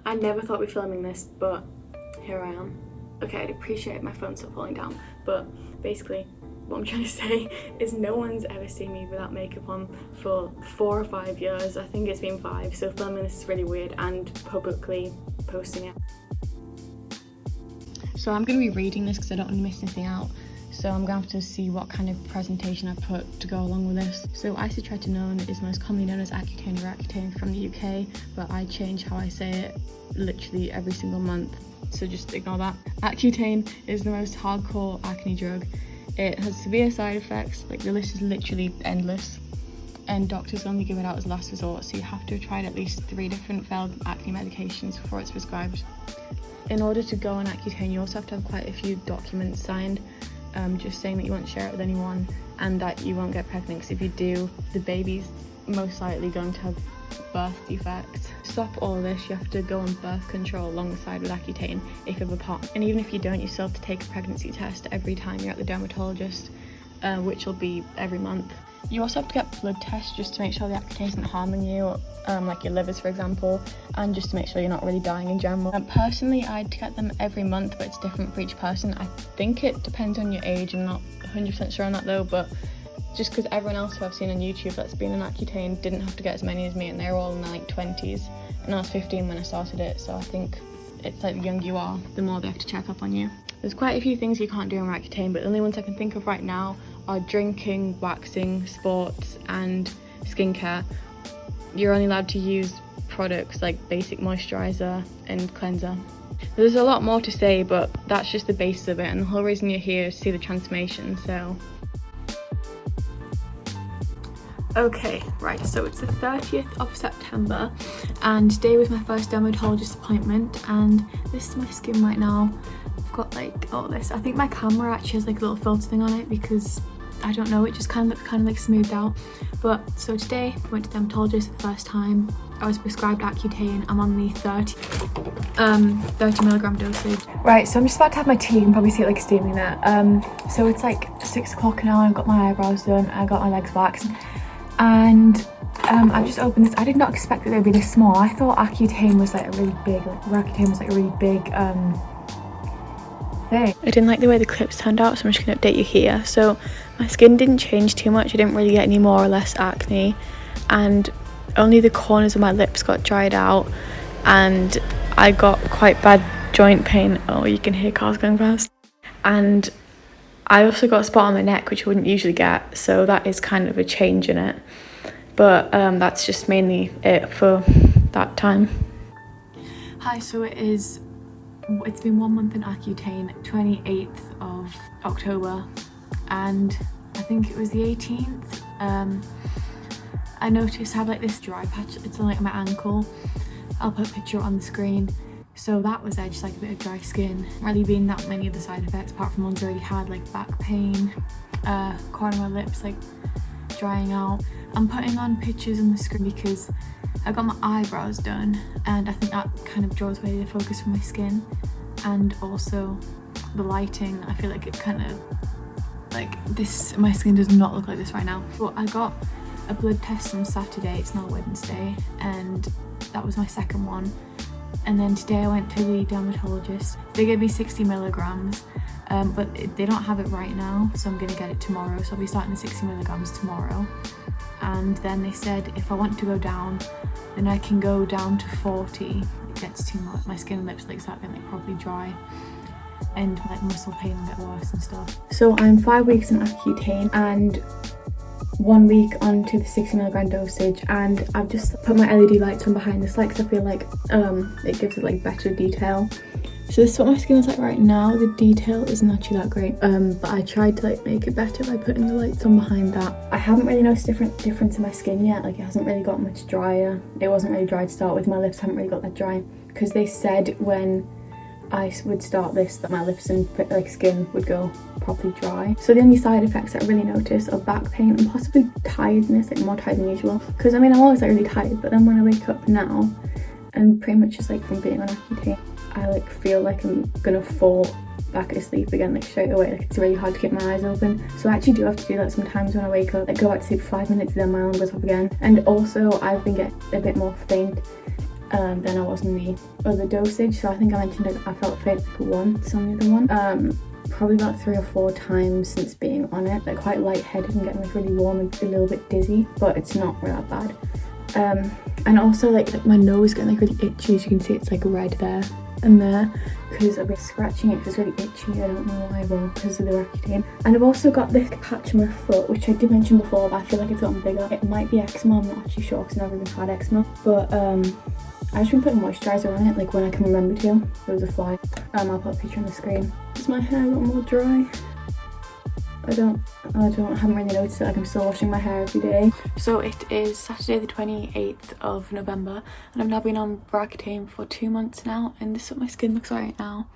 I never thought we'd be filming this, but here I am. Okay, I'd appreciate if my phone stopped falling down, but basically what I'm trying to say is no one's ever seen me without makeup on for 4 or 5 years. I think it's been 5, so filming this is really weird, and publicly posting it. So I'm going to be reading this because I don't want to miss anything out. So I'm going to have to see what kind of presentation I put to go along with this. So isotretinoin is most commonly known as Accutane or Accutane from the UK, but I change how I say it literally every single month, so just ignore that. Accutane is the most hardcore acne drug. It has severe side effects, like the list is literally endless, and doctors only give it out as last resort, so you have to have tried at least 3 different failed acne medications before it's prescribed. In order to go on Accutane, you also have to have quite a few documents signed, just saying that you won't share it with anyone and that you won't get pregnant, because if you do, the baby's most likely going to have birth defects. To stop all of this, you have to go on birth control alongside with Accutane if you have a pot. And even if you don't, you still have to take a pregnancy test every time you're at the dermatologist, which will be every month. You also have to get blood tests just to make sure the Accutane isn't harming you, like your livers for example, and just to make sure you're not really dying in general. Personally, I'd get them every month, but it's different for each person. I think it depends on your age. I'm not 100% sure on that though, but just because everyone else who I've seen on YouTube that's been on Accutane didn't have to get as many as me, and they're all in their like 20s, and I was 15 when I started it, so I think it's like the younger you are, the more they have to check up on you. There's quite a few things you can't do on Accutane, but the only ones I can think of right now are drinking, waxing, sports, and skincare. You're only allowed to use products like basic moisturizer and cleanser. There's a lot more to say, but that's just the basis of it, and the whole reason you're here is to see the transformation, so. Okay, right, so it's the 30th of September, and today was my first dermatologist appointment, and this is my skin right now. I've got like all this. I think my camera actually has like a little filter thing on it because I don't know, it just kind of looks like smoothed out. But so today I went to the dermatologist for the first time. I was prescribed Accutane. I'm on the 30 milligram dosage. Right, so I'm just about to have my tea. You can probably see it like steaming there. So it's like 6 o'clock now. I've got my eyebrows done. I got my legs waxed, and I've just opened this. I did not expect that they'd be this small. I thought Accutane was like a really big, thing. I didn't like the way the clips turned out, so I'm just going to update you here. So my skin didn't change too much. I didn't really get any more or less acne, and only the corners of my lips got dried out, and I got quite bad joint pain. Oh, you can hear cars going past. And I also got a spot on my neck, which I wouldn't usually get, so that is kind of a change in it. But that's just mainly it for that time. Hi, so it's been 1 month in Accutane, 28th of October, and I think it was the 18th. I noticed I have like this dry patch. It's on like my ankle. I'll put a picture on the screen. So that was there, just like a bit of dry skin. Really been that many of the side effects, apart from ones I already had, like back pain, corner of my lips like drying out. I'm putting on pictures on the screen because I got my eyebrows done, and I think that kind of draws away the focus from my skin, and also the lighting. I feel like it kind of like this. My skin does not look like this right now. But I got a blood test on Saturday. It's now Wednesday, and that was my second one. And then today I went to the dermatologist. They gave me 60 milligrams, but they don't have it right now, so I'm gonna get it tomorrow. So I'll be starting the 60 milligrams tomorrow. And then they said if I want to go down, then I can go down to 40. It gets too much. My skin and lips like start getting like probably dry, and like muscle pain will get worse and stuff. So I'm 5 weeks in Accutane and 1 week onto the 60 milligram dosage, and I've just put my LED lights on behind this light because I feel like it gives it like better detail. So this is what my skin is like right now. The detail isn't actually that great, but I tried to like make it better by putting the lights on behind that. I haven't really noticed difference in my skin yet. Like it hasn't really got much drier. It wasn't really dry to start with. My lips haven't really got that dry, because they said when I would start this that my lips and like skin would go properly dry. So the only side effects that I really notice are back pain and possibly tiredness, like more tired than usual. Because I mean, I'm always like really tired, but then when I wake up now, and pretty much just like from being on Accutane, I like feel like I'm gonna fall back asleep again like straight away. Like it's really hard to keep my eyes open, so I actually do have to do that sometimes when I wake up. Like go back to sleep for 5 minutes, then my alarm goes up again. And also I've been getting a bit more faint than I was in the other dosage. So I think I mentioned I felt faint like once on the other one. Probably about 3 or 4 times since being on it. Like quite lightheaded and getting like really warm and a little bit dizzy, but it's not really that bad. And also like my nose getting like really itchy. As you can see, it's like red there and there because I've been scratching it. It's really itchy. I don't know why. Well, because of the Accutane. And I've also got this patch on my foot, which I did mention before, but I feel like it's gotten bigger. It might be eczema. I'm not actually sure because I've never even had eczema, but I've just been putting moisturiser on it, like when I can remember to. There was a fly. I'll put a picture on the screen. Is my hair a lot more dry? I haven't really noticed it. Like I'm still washing my hair every day. So it is Saturday the 28th of November, and I've now been on Accutane for 2 months now, and this is what my skin looks like right now.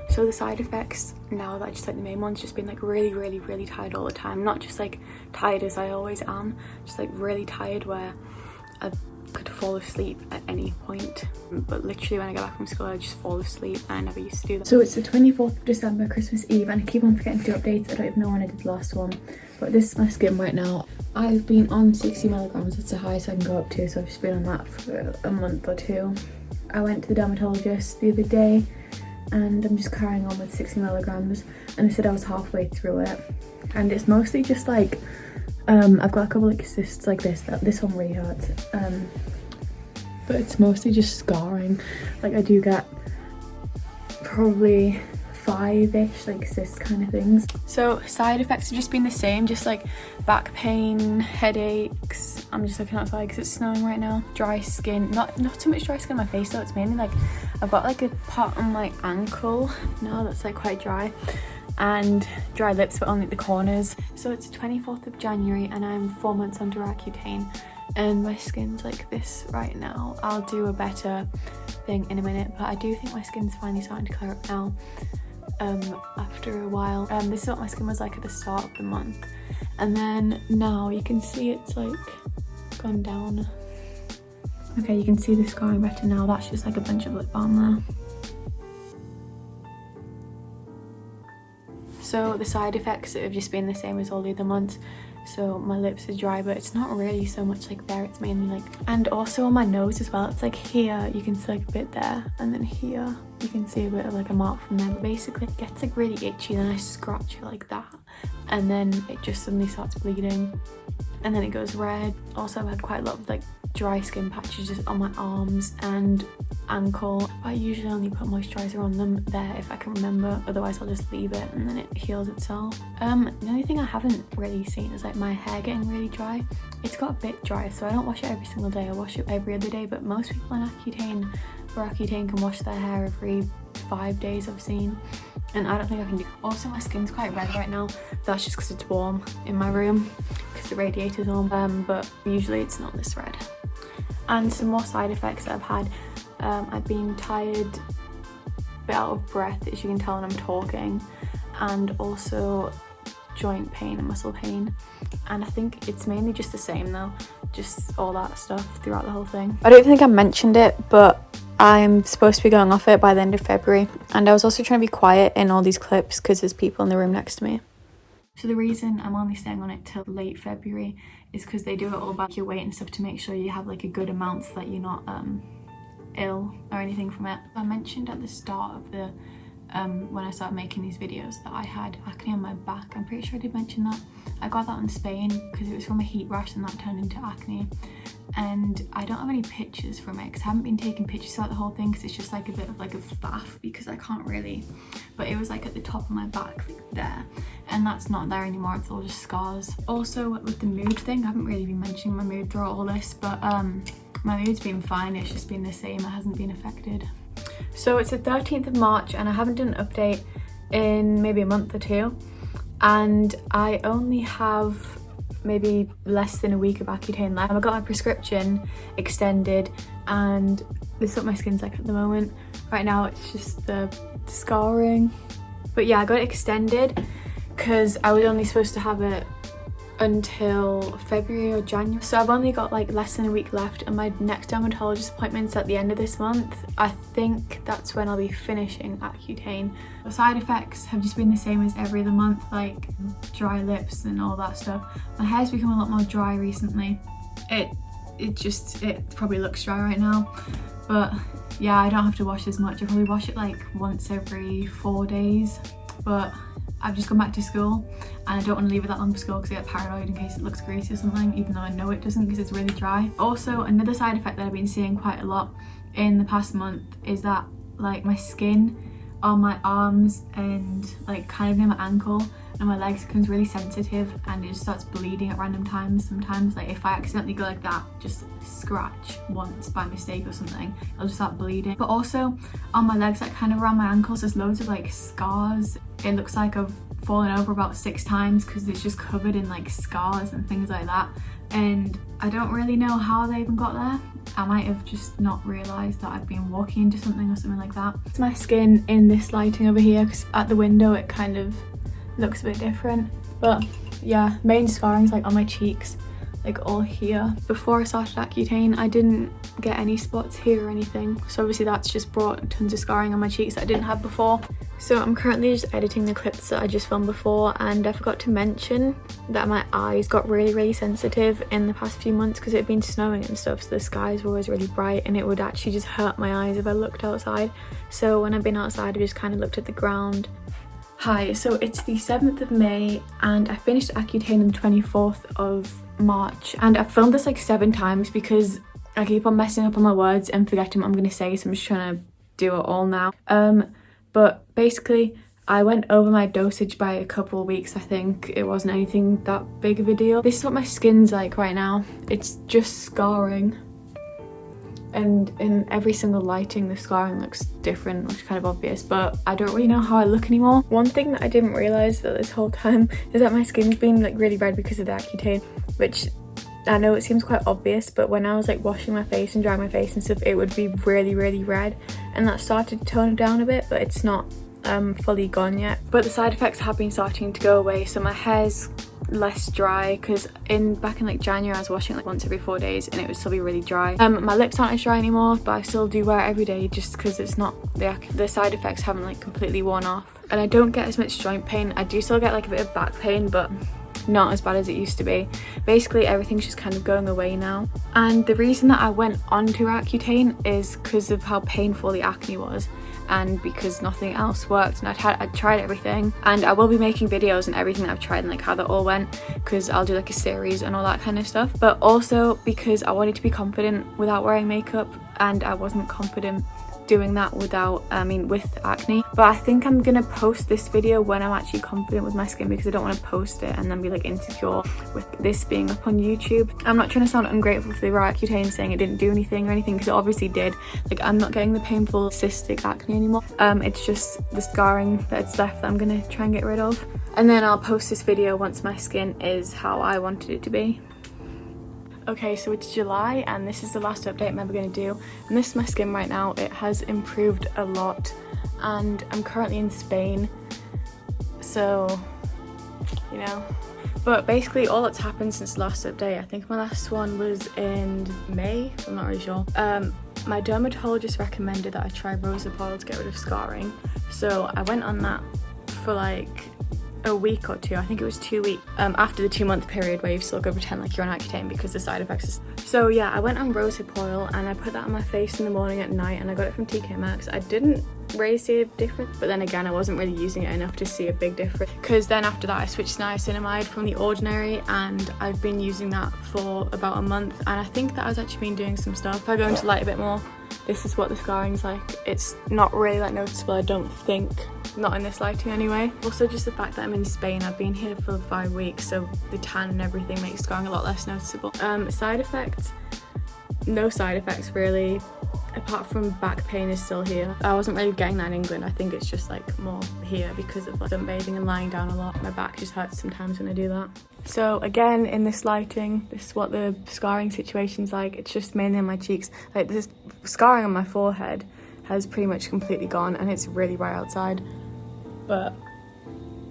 So the side effects now that I just like the main ones, just been like really tired all the time. Not just like tired as I always am, just like really tired where I could fall asleep at any point. But literally when I get back from school I just fall asleep, and I never used to do that. So it's the 24th of December, Christmas Eve, and I keep on forgetting to do updates. I don't even know when I did the last one, but this is my skin right now. I've been on 60 milligrams, that's the highest I can go up to, so I've just been on that for a month or 2. I went to the dermatologist the other day and I'm just carrying on with 60 milligrams, and they said I was halfway through it, and it's mostly just like I've got a couple like cysts like this one really hurts, but it's mostly just scarring. Like I do get probably 5-ish like cyst kind of things. So side effects have just been the same, just like back pain, headaches. I'm just looking outside because it's snowing right now. Dry skin, not too much dry skin on my face though. It's mainly like I've got like a part on my ankle now that's like quite dry, and dry lips but only at the corners. So it's the 24th of January and I'm 4 months under Accutane, and my skin's like this right now. I'll do a better thing in a minute, but I do think my skin's finally starting to clear up now after a while. This is what my skin was like at the start of the month, and then now you can see it's like gone down. Okay, you can see the scarring better now. That's just like a bunch of lip balm there. So the side effects have just been the same as all the other months. So my lips are dry, but it's not really so much like there, it's mainly like, and also on my nose as well. It's like here you can see like a bit there, and then here you can see a bit of like a mark from there, but basically it gets like really itchy, then I scratch it like that, and then it just suddenly starts bleeding, and then it goes red. Also I've had quite a lot of like dry skin patches just on my arms and ankle. I usually only put moisturiser on them there if I can remember, otherwise I'll just leave it and then it heals itself. The only thing I haven't really seen is like my hair getting really dry. It's got a bit dry, so I don't wash it every single day. I wash it every other day, but most people on Accutane can wash their hair every 5 days I've seen, and I don't think I can do. Also my skin's quite red right now. That's just because it's warm in my room because the radiator's on, but usually it's not this red. And some more side effects that I've had. I've been tired, a bit out of breath as you can tell when I'm talking, and also joint pain and muscle pain, and I think it's mainly just the same though, just all that stuff throughout the whole thing. I don't think I mentioned it, but I'm supposed to be going off it by the end of February, and I was also trying to be quiet in all these clips because there's people in the room next to me. So the reason I'm only staying on it till late February is because they do it all by your weight and stuff to make sure you have like a good amount so that you're not ill or anything from it. I mentioned at the start of the when I started making these videos that I had acne on my back. I'm pretty sure I did mention that. I got that in Spain because it was from a heat rash and that turned into acne, and I don't have any pictures from it because I haven't been taking pictures throughout the whole thing because it's just like a bit of like a faff because I can't really, but it was like at the top of my back like there, and that's not there anymore. It's all just scars. Also with the mood thing, I haven't really been mentioning my mood throughout all this, but my mood's been fine. It's just been the same. It hasn't been affected. So it's the 13th of March and I haven't done an update in maybe a month or 2, and I only have maybe less than a week of Accutane left. I got my prescription extended, and this is what my skin's like at the moment. Right now it's just the scarring, but yeah, I got it extended because I was only supposed to have it until February or January, so I've only got like less than a week left, and my next dermatologist appointment's at the end of this month. I think that's when I'll be finishing Accutane. The side effects have just been the same as every other month, like dry lips and all that stuff. My hair's become a lot more dry recently. It it probably looks dry right now, but yeah, I don't have to wash as much. I probably wash it like once every 4 days, but I've just gone back to school and I don't want to leave it that long for school because I get paranoid in case it looks greasy or something, even though I know it doesn't because it's really dry. Also, another side effect that I've been seeing quite a lot in the past month is that like my skin on my arms and like kind of near my ankle and my legs becomes really sensitive and it just starts bleeding at random times. Sometimes, like if I accidentally go like that, just scratch once by mistake or something, it'll just start bleeding. But also on my legs, like kind of around my ankles, there's loads of like scars. It looks like I've fallen over about 6 times because it's just covered in like scars and things like that, and I don't really know how they even got there. I might have just not realised that I've been walking into something or something like that. It's my skin in this lighting over here because at the window it kind of looks a bit different. But yeah, main scarring's like on my cheeks, like all here. Before I started Accutane, I didn't get any spots here or anything, so obviously that's just brought tons of scarring on my cheeks that I didn't have before. So I'm currently just editing the clips that I just filmed before, and I forgot to mention that my eyes got really sensitive in the past few months because it had been snowing and stuff, so the skies were always really bright and it would actually just hurt my eyes if I looked outside. So when I've been outside, I just kind of looked at the ground. Hi, so it's the 7th of May and I finished Accutane on the 24th of March, and I've filmed this like 7 times because I keep on messing up on my words and forgetting what I'm going to say, so I'm just trying to do it all now. But basically I went over my dosage by a couple of weeks. I think it wasn't anything that big of a deal. This is what my skin's like right now. It's just scarring, and in every single lighting the scarring looks different, which is kind of obvious, but I don't really know how I look anymore. One thing that I didn't realise that this whole time is that my skin's been like really red because of the Accutane, which I know it seems quite obvious, but when I was like washing my face and drying my face and stuff, it would be really red, and that started to tone down a bit, but it's not fully gone yet. But the side effects have been starting to go away, so my hair's less dry because back in like January I was washing like once every 4 days and it would still be really dry. My lips aren't as dry anymore, but I still do wear it every day just because it's not the side effects haven't like completely worn off, and I don't get as much joint pain. I do still get like a bit of back pain, but not as bad as it used to be. Basically everything's just kind of going away now, and the reason that I went on to Accutane is because of how painful the acne was and because nothing else worked, and I'd tried everything, and I will be making videos on everything that I've tried and like how that all went, because I'll do like a series and all that kind of stuff. But also because I wanted to be confident without wearing makeup, and I wasn't confident doing that with acne. But I think I'm gonna post this video when I'm actually confident with my skin, because I don't want to post it and then be like insecure with this being up on YouTube. I'm not trying to sound ungrateful for the raw Accutane saying it didn't do anything or anything, because it obviously did. Like, I'm not getting the painful cystic acne anymore. It's just the scarring that's left that I'm gonna try and get rid of, and then I'll post this video once my skin is how I wanted it to be. Okay, so it's July and this is the last update I'm ever going to do, and this is my skin right now. It has improved a lot, and I'm currently in Spain, so you know. But basically all that's happened since the last update, I think my last one was in May, I'm not really sure. My dermatologist recommended that I try rosehip oil to get rid of scarring, so I went on that for like a week or 2, I think it was 2 weeks, after the 2-month period where you've still got to pretend like you're on Accutane because the side effects so yeah, I went on rosehip oil and I put that on my face in the morning at night, and I got it from TK Maxx. I didn't really see a difference, but then again I wasn't really using it enough to see a big difference, because then after that I switched to niacinamide from The Ordinary, and I've been using that for about a month, and I think that has actually been doing some stuff. If I go into light a bit more, this is what the scarring's like. It's not really that noticeable, I don't think. Not in this lighting anyway. Also just the fact that I'm in Spain, I've been here for 5 weeks, so the tan and everything makes scarring a lot less noticeable. Side effects, no side effects really, apart from back pain is still here. I wasn't really getting that in England. I think it's just like more here because of like sunbathing and lying down a lot. My back just hurts sometimes when I do that. So again, in this lighting, this is what the scarring situation's like. It's just mainly on my cheeks. Like, this scarring on my forehead has pretty much completely gone, and it's really bright outside. But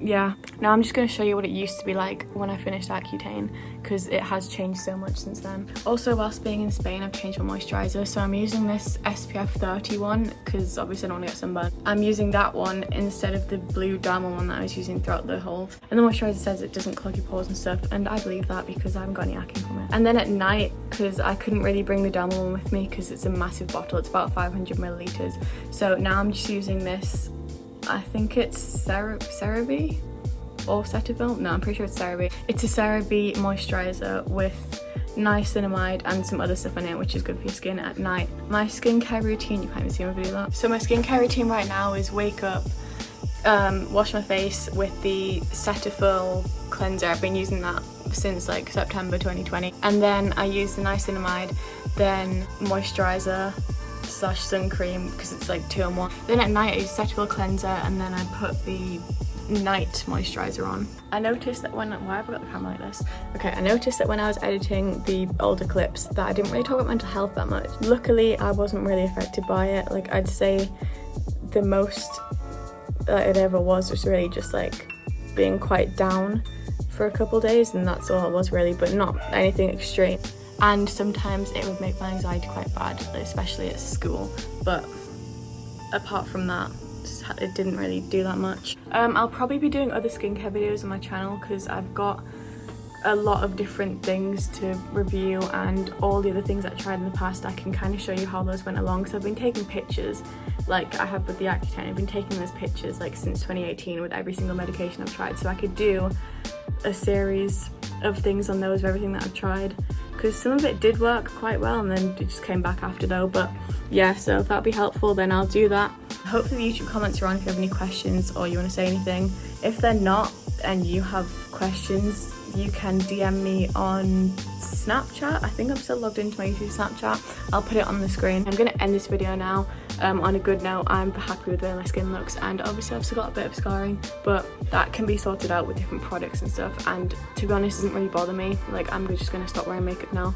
yeah, now I'm just going to show you what it used to be like when I finished Accutane, because it has changed so much since then. Also, whilst being in Spain, I've changed my moisturiser, so I'm using this SPF 30 one because obviously I don't want to get sunburned. I'm using that one instead of the blue Dermal one that I was using throughout the whole, and the moisturiser says it doesn't clog your pores and stuff, and I believe that because I haven't got any acne from it. And then at night, because I couldn't really bring the Dermal one with me because it's a massive bottle, it's about 500 millilitres, so now I'm just using this, I think it's CeraVe or Cetaphil. No, I'm pretty sure it's CeraVe. It's a CeraVe moisturiser with niacinamide and some other stuff in it, which is good for your skin at night. My skincare routine, you can't even see my video that. So my skincare routine right now is wake up, wash my face with the Cetaphil cleanser. I've been using that since like September 2020. And then I use the niacinamide, then moisturiser / sun cream because it's like 2 in 1. Then at night I use Cetaphil cleanser, and then I put the night moisturiser on. I noticed that why have I got the camera like this? Okay, I noticed that when I was editing the older clips that I didn't really talk about mental health that much. Luckily, I wasn't really affected by it. Like, I'd say the most that it ever was really just like being quite down for a couple days, and that's all it was really, but not anything extreme. And sometimes it would make my anxiety quite bad, especially at school, but apart from that, it didn't really do that much. I'll probably be doing other skincare videos on my channel because I've got a lot of different things to review, and all the other things that I tried in the past, I can kind of show you how those went along. So I've been taking pictures like I have with the Accutane. I've been taking those pictures like since 2018 with every single medication I've tried, so I could do a series of things on those of everything that I've tried, because some of it did work quite well and then it just came back after though. But yeah, so if that'll be helpful, then I'll do that. Hopefully the YouTube comments are on if you have any questions or you want to say anything. If they're not and you have questions, you can DM me on Snapchat. I think I'm still logged into my YouTube Snapchat. I'll put it on the screen. I'm going to end this video now on a good note. I'm happy with the way my skin looks, and obviously I've still got a bit of scarring, but that can be sorted out with different products and stuff, and to be honest, it doesn't really bother me. Like, I'm just going to stop wearing makeup now.